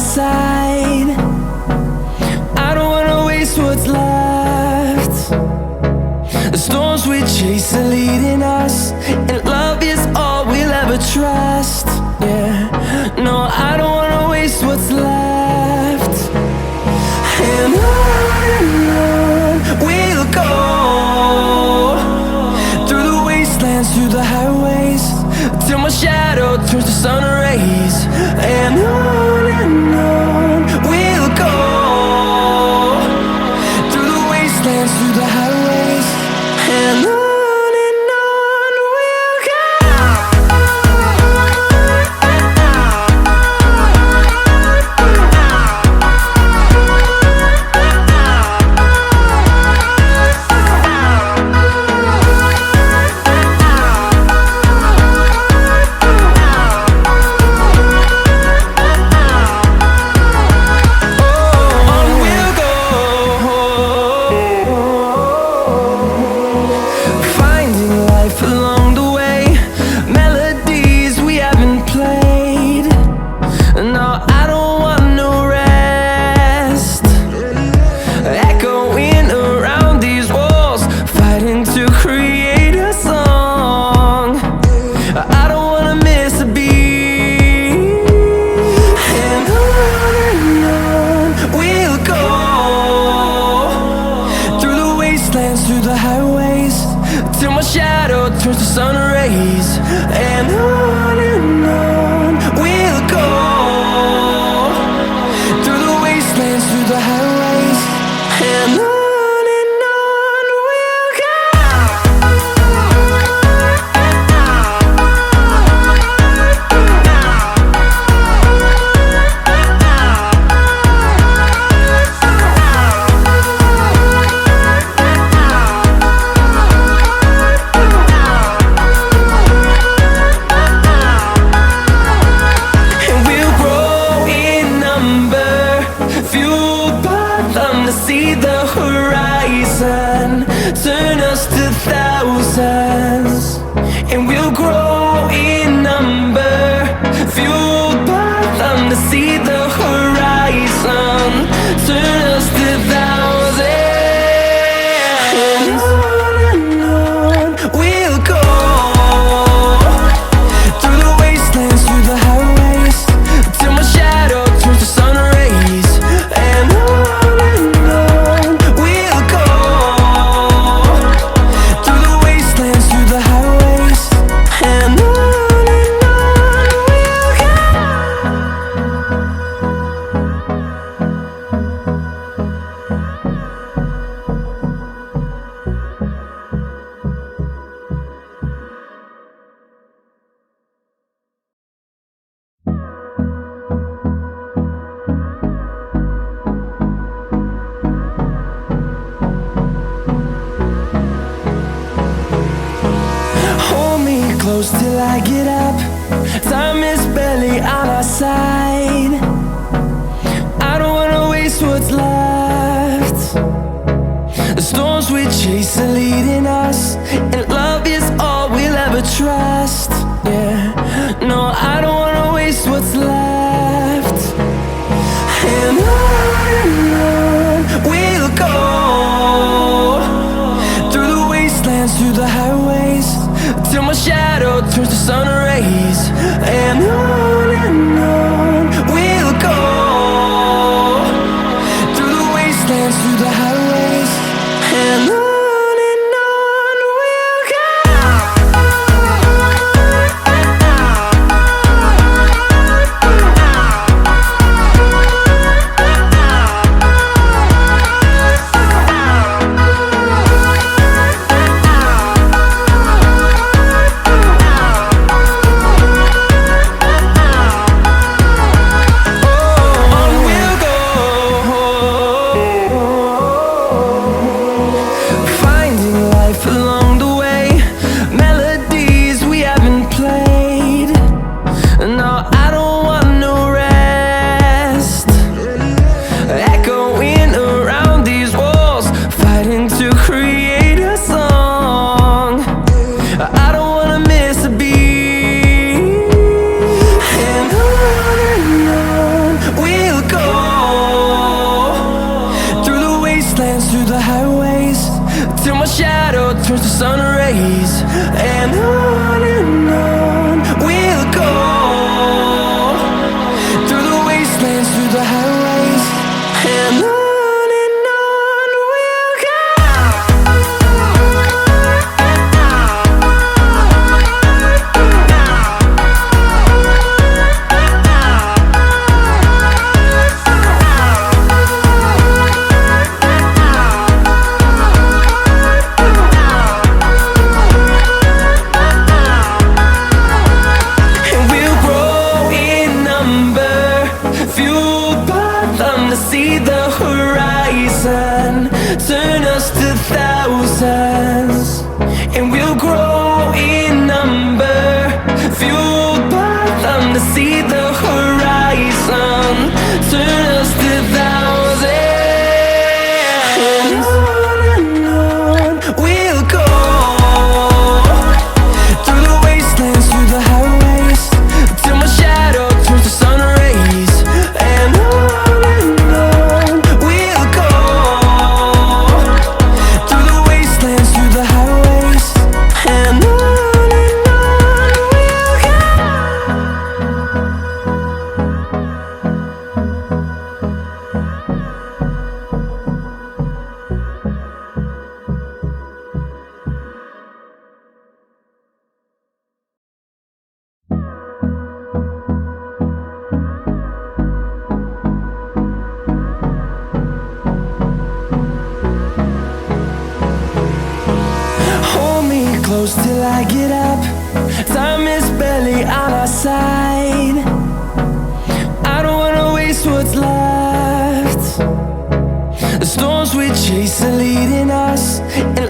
side. I don't wanna waste what's left. The storms we chase are leading us, and love is all we'll ever trust. Yeah, no, I don't wanna waste what's left. And on we'll go, through the wastelands, through the highways, till my shadow turns to sun rays. And on we'll go, through the wastelands, through the highways, and on we'll go. Through the highways, till my shadow turns to sun rays. And on we'll go, through the wastelands, through the highways, and on we'll go. See the horizon, turn us to thousands, and we'll grow in number, fueled by them. To see the horizon, turn us to thousands, and on we'll go, through the wastelands, through the highways, till my shadow turns to sun rays. And close till I get up, time is barely on our side. I don't wanna waste what's left. The storms we chase are leading us, and love is all we'll ever trust. Yeah, no, I don't wanna waste what's left. And on we'll go, through the wastelands, through the highways, till my shadow turns to sun rays. And on we'll go, through the wastelands, through the highways, and on them to see the horizon. Turn us to thousands, and we'll grow in number. Fueled by them to see the horizon. Turn us to thousands, and on we'll go. Through the wastelands, through the highways, till my shadow turns to sun rays. And on we'll go. Through the wastelands, through the highways, and on we'll go. Hold me close till I get up. Time is barely on our side. I don't wanna waste what's left. The storms we chase are leading us, and